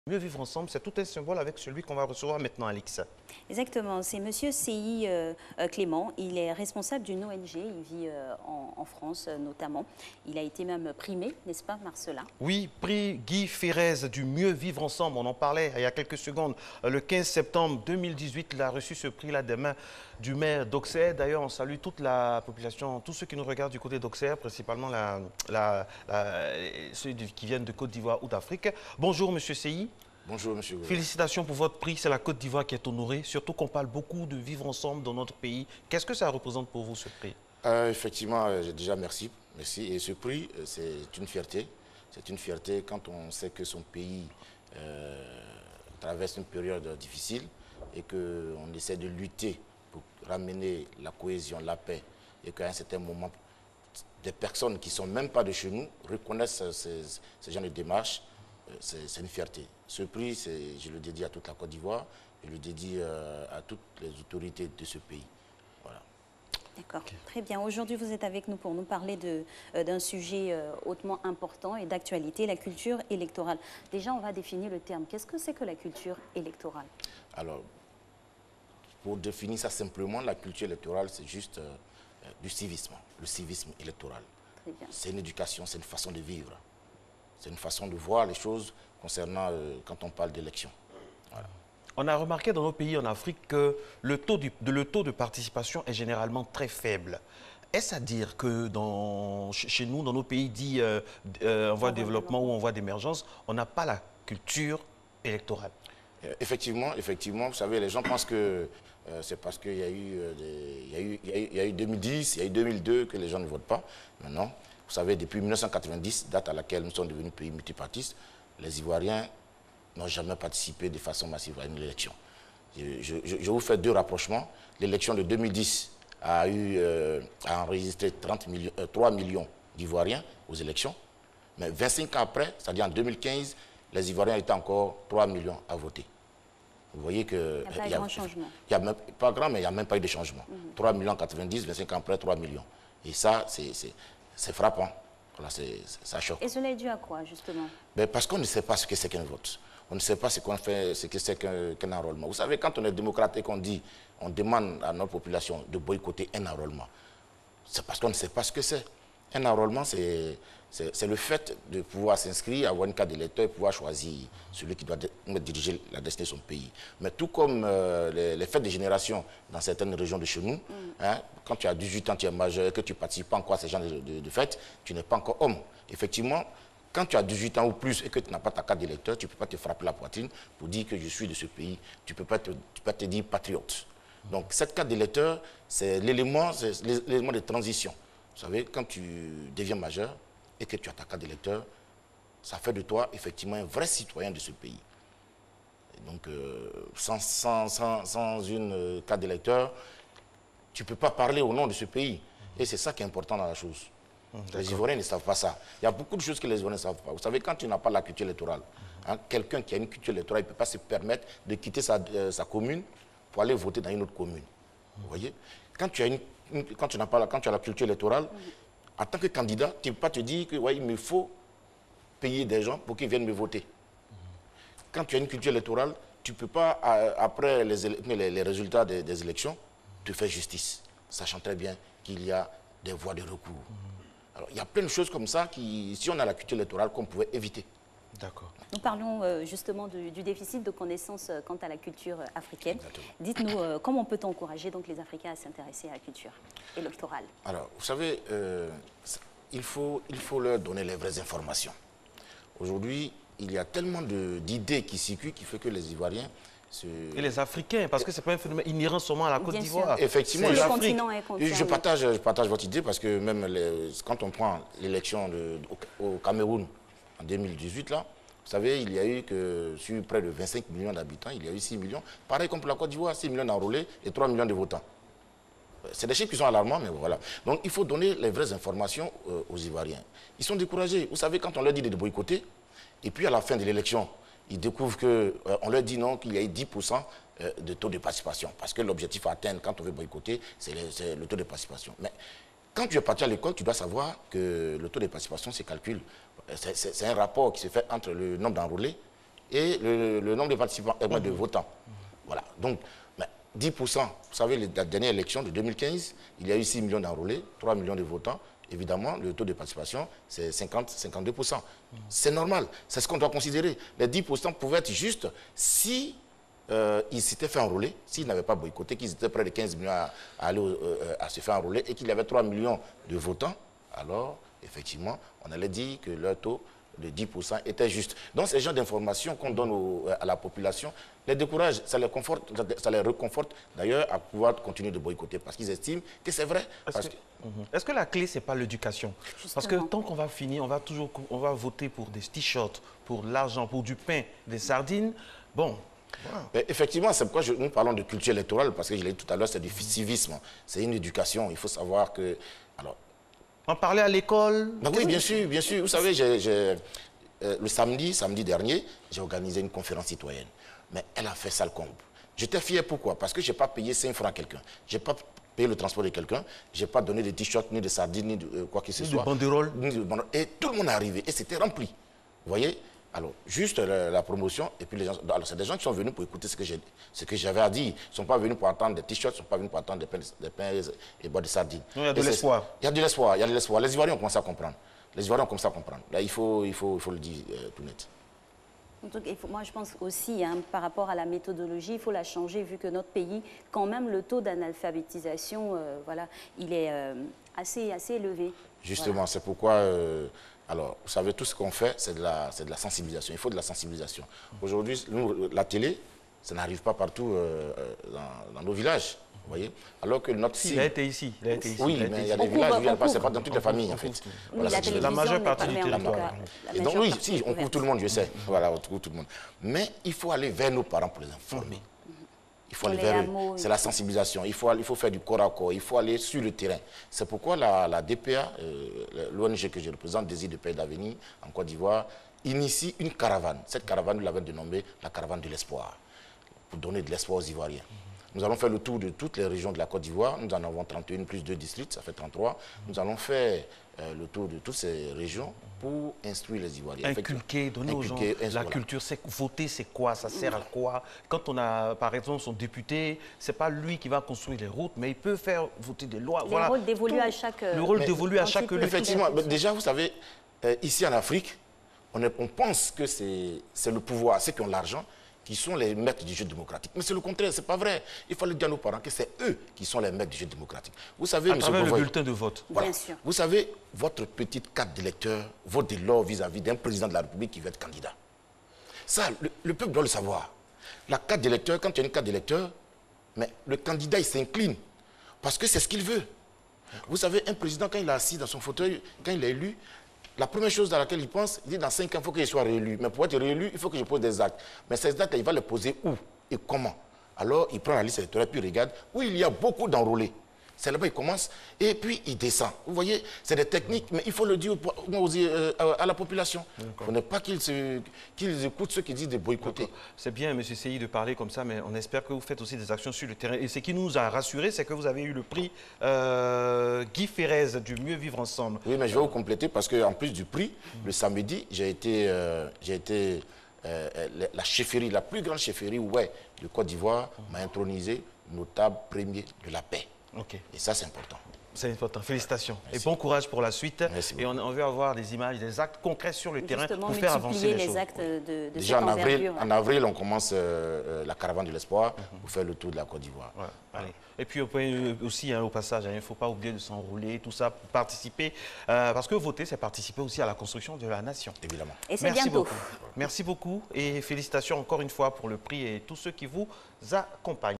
Mieux vivre ensemble, c'est tout un symbole avec celui qu'on va recevoir maintenant, Alix. Exactement, c'est Monsieur C.I. Clément. Il est responsable d'une ONG, il vit en France notamment. Il a été même primé, n'est-ce pas Marcelin? Oui, prix Guy Ferrez du Mieux vivre ensemble, on en parlait il y a quelques secondes. Le 15 septembre 2018, il a reçu ce prix-là des mains du maire d'Auxerre. D'ailleurs, on salue toute la population, tous ceux qui nous regardent du côté d'Auxerre, principalement ceux qui viennent de Côte d'Ivoire ou d'Afrique. Bonjour Monsieur C.I. Bonjour, monsieur. Félicitations pour votre prix. C'est la Côte d'Ivoire qui est honorée. Surtout qu'on parle beaucoup de vivre ensemble dans notre pays. Qu'est-ce que ça représente pour vous, ce prix? Effectivement, déjà merci. Merci. Et ce prix, c'est une fierté. C'est une fierté quand on sait que son pays traverse une période difficile et qu'on essaie de lutter pour ramener la cohésion, la paix. Et qu'à un certain moment, des personnes qui ne sont même pas de chez nous reconnaissent ces genre de démarches. C'est une fierté. Ce prix, je le dédie à toute la Côte d'Ivoire, je le dédie à toutes les autorités de ce pays. Voilà. D'accord, très bien. Aujourd'hui, vous êtes avec nous pour nous parler d'un sujet hautement important et d'actualité, la culture électorale. Déjà, on va définir le terme. Qu'est-ce que c'est que la culture électorale? Alors, pour définir ça simplement, la culture électorale, c'est juste du civisme, le civisme électoral. C'est une éducation, c'est une façon de vivre. C'est une façon de voir les choses concernant quand on parle d'élection. Voilà. On a remarqué dans nos pays en Afrique que le taux de participation est généralement très faible. Est-ce à dire que chez nous, dans nos pays dits en voie de développement ou en voie d'émergence, on n'a pas la culture électorale? Effectivement, vous savez, les gens pensent que c'est parce qu'il y a eu 2010, il y a eu 2002 que les gens ne votent pas. Maintenant, vous savez, depuis 1990, date à laquelle nous sommes devenus pays multipartistes, les Ivoiriens n'ont jamais participé de façon massive à une élection. Je vous fais deux rapprochements. L'élection de 2010 a enregistré 3 millions d'Ivoiriens aux élections. Mais 25 ans après, c'est-à-dire en 2015, les Ivoiriens étaient encore 3 millions à voter. Vous voyez que... Il n'y a pas de grand changement. Il n'y a pas grand, mais il n'y a même pas eu de changement. 3 millions en 90, 25 ans après, 3 millions. Et ça, c'est frappant. Voilà, ça choque. Et cela est dû à quoi, justement? Parce qu'on ne sait pas ce que c'est qu'un vote. On ne sait pas ce que c'est qu'un enrôlement. Vous savez, quand on est démocrate et on demande à notre population de boycotter un enrôlement, c'est parce qu'on ne sait pas ce que c'est. Un enrôlement, c'est le fait de pouvoir s'inscrire, avoir une carte d'électeur et pouvoir choisir celui qui doit diriger la destinée de son pays. Mais tout comme les fêtes de génération dans certaines régions de chez nous, hein, quand tu as 18 ans, tu es majeur et que tu ne participes pas encore à ces genres de fêtes, tu n'es pas encore homme. Effectivement, quand tu as 18 ans ou plus et que tu n'as pas ta carte d'électeur, tu ne peux pas te frapper la poitrine pour dire que je suis de ce pays. Tu ne peux pas te dire patriote. Donc cette carte d'électeur, c'est l'élément de transition. Vous savez, quand tu deviens majeur et que tu as ta carte d'électeur, ça fait de toi effectivement un vrai citoyen de ce pays. Et donc, sans une carte d'électeur, tu ne peux pas parler au nom de ce pays. Et c'est ça qui est important dans la chose. Les Ivoiriens ne savent pas ça. Il y a beaucoup de choses que les Ivoiriens ne savent pas. Vous savez, quand tu n'as pas la culture électorale, hein, quelqu'un qui a une culture électorale, il ne peut pas se permettre de quitter sa commune pour aller voter dans une autre commune. Vous voyez? Quand tu as la culture électorale, en tant que candidat, tu ne peux pas te dire que ouais, il me faut payer des gens pour qu'ils viennent me voter. Quand tu as une culture électorale, tu ne peux pas, après les résultats des élections, te faire justice, sachant très bien qu'il y a des voies de recours. Alors, il y a plein de choses comme ça qui, si on a la culture électorale, qu'on pouvait éviter. D'accord. Nous parlons justement du déficit de connaissances quant à la culture africaine. Dites-nous, comment peut-on encourager donc les Africains à s'intéresser à la culture électorale? Alors, vous savez, il faut leur donner les vraies informations. Aujourd'hui, il y a tellement d'idées qui circulent qui fait que les Ivoiriens... Et les Africains, parce que ce n'est pas un phénomène inhérent seulement à la Côte d'Ivoire. Effectivement, le continent est concerné. Je partage votre idée parce que même quand on prend l'élection au Cameroun en 2018, là, vous savez, il y a eu que sur près de 25 millions d'habitants, il y a eu 6 millions. Pareil comme pour la Côte d'Ivoire, 6 millions d'enrôlés et 3 millions de votants. C'est des chiffres qui sont alarmants, mais voilà. Donc il faut donner les vraies informations aux Ivoiriens. Ils sont découragés. Vous savez, quand on leur dit de boycotter, et puis à la fin de l'élection, ils découvrent qu'on leur dit non, qu'il y a eu 10% de taux de participation. Parce que l'objectif à atteindre quand on veut boycotter, c'est le taux de participation. Mais quand tu es parti à l'école, tu dois savoir que le taux de participation se calcule. C'est un rapport qui se fait entre le nombre d'enrôlés et le nombre de participants, de votants. Voilà. Donc, 10%, vous savez, la dernière élection de 2015, il y a eu 6 millions d'enrôlés, 3 millions de votants. Évidemment, le taux de participation, c'est 50-52%. C'est normal, c'est ce qu'on doit considérer. Les 10% pouvaient être juste si ils s'étaient fait enrôler, s'ils n'avaient pas boycotté, qu'ils étaient près de 15 millions à se faire enrôler et qu'il y avait 3 millions de votants, alors, effectivement, on allait dire que leur taux de 10% était juste. Donc, ces genres d'informations qu'on donne à la population les décourage, ça les reconforte d'ailleurs à pouvoir continuer de boycotter parce qu'ils estiment que c'est vrai. Est-ce que la clé, ce n'est pas l'éducation? Parce que tant qu'on va finir, on va voter pour des t-shirts, pour l'argent, pour du pain, des sardines. Bon. Voilà. Mais effectivement, c'est pourquoi nous parlons de culture électorale, parce que je l'ai dit tout à l'heure, c'est du civisme, c'est une éducation. Il faut savoir que... Alors, en parler à l'école? Oui, bien sûr, bien sûr. Vous savez, le samedi dernier, j'ai organisé une conférence citoyenne. Mais elle a fait sale comble. J'étais fier, pourquoi? Parce que je n'ai pas payé 5 francs à quelqu'un. Je n'ai pas payé le transport de quelqu'un. Je n'ai pas donné de t-shirts, ni de sardines, ni de quoi que ce soit. De banderoles. Et tout le monde est arrivé. Et c'était rempli. Vous voyez? Alors, juste la promotion. Et puis les gens... Alors, c'est des gens qui sont venus pour écouter ce que j'avais à dire. Ils ne sont pas venus pour attendre des t-shirts, ils ne sont pas venus pour attendre des pains et boire des sardines. Il y a de l'espoir. Il y a de l'espoir, il y a de l'espoir. Les Ivoiriens ont commencé à comprendre. Les Ivoiriens ont commencé à comprendre. Là, il faut le dire tout net. Donc, moi, je pense aussi, par rapport à la méthodologie, il faut la changer, vu que notre pays, quand même, le taux d'analphabétisation, voilà, il est assez élevé. Justement, voilà. C'est pourquoi, alors, vous savez, tout ce qu'on fait, c'est de la sensibilisation. Il faut de la sensibilisation. Aujourd'hui, la télé, ça n'arrive pas partout dans nos villages. Vous voyez? Alors que notre cible... Il a été ici. Oui, mais il y a des villages où il n'y a pas, c'est pas dans toutes les familles, en fait. Voilà, la majeure partie du territoire. Et donc, oui, si, on couvre tout le monde, je sais. Voilà, on couvre tout le monde. Mais il faut aller vers nos parents pour les informer. Il faut aller vers eux. C'est la sensibilisation. Il faut faire du corps à corps. Il faut aller sur le terrain. C'est pourquoi la DPA, l'ONG que je représente, Désir de paix et d'avenir, en Côte d'Ivoire, initie une caravane. Cette caravane, nous l'avons dénommée la caravane de l'espoir, pour donner de l'espoir aux Ivoiriens. Nous allons faire le tour de toutes les régions de la Côte d'Ivoire. Nous en avons 31 plus 2 districts, ça fait 33. Nous allons faire le tour de toutes ces régions pour instruire les Ivoiriens. Inculquer, donner aux gens la culture. Voter, c'est quoi? Ça sert à quoi? Quand on a, par exemple, son député, ce n'est pas lui qui va construire les routes, mais il peut faire voter des lois. Le rôle dévolu à chaque... Le rôle dévolu à chaque... Effectivement, déjà, vous savez, ici en Afrique, on pense que c'est le pouvoir, ceux qui ont l'argent, qui sont les maîtres du jeu démocratique. Mais c'est le contraire, c'est pas vrai. Il faut le dire à nos parents que c'est eux qui sont les maîtres du jeu démocratique. Vous savez, à travers le bulletin de vote. Voilà. Bien sûr. Vous savez, votre petite carte d'électeur vaut de l'or vis-à-vis d'un président de la République qui veut être candidat. Ça, le peuple doit le savoir. La carte d'électeur, quand tu as une carte d'électeur, mais le candidat, il s'incline parce que c'est ce qu'il veut. Vous savez, un président, quand il est assis dans son fauteuil, quand il est élu, la première chose à laquelle il pense, il dit dans 5 ans, il faut qu'il soit réélu. Mais pour être réélu, il faut que je pose des actes. Mais ces actes, il va les poser où et comment? Alors, il prend la liste électorale, puis il regarde où il y a beaucoup d'enrôlés. C'est là-bas il commence et puis il descend. Vous voyez, c'est des techniques, mais il faut le dire à la population. Il ne faudrait pas qu'ils écoutent ceux qui disent de boycotter. C'est bien, M. Seyi, de parler comme ça, mais on espère que vous faites aussi des actions sur le terrain. Et ce qui nous a rassurés, c'est que vous avez eu le prix Guy Ferrez du Mieux Vivre Ensemble. Oui, mais je vais vous compléter parce qu'en plus du prix, le samedi, j'ai été la chefferie, la plus grande chefferie de Côte d'Ivoire m'a intronisé notable premier de la paix. Okay. Et ça, c'est important. C'est important. Félicitations. Merci. Et bon courage pour la suite. Merci et on veut avoir des images, des actes concrets sur le terrain Justement, pour faire avancer les choses. actes de Déjà cette envergure. en avril, on commence la caravane de l'espoir pour faire le tour de la Côte d'Ivoire. Ouais, allez. Et puis aussi, au passage, il ne faut pas oublier de s'enrouler, tout ça, pour participer. Parce que voter, c'est participer aussi à la construction de la nation. Évidemment. Et c'est bientôt. Beaucoup. Merci beaucoup et félicitations encore une fois pour le prix et tous ceux qui vous accompagnent.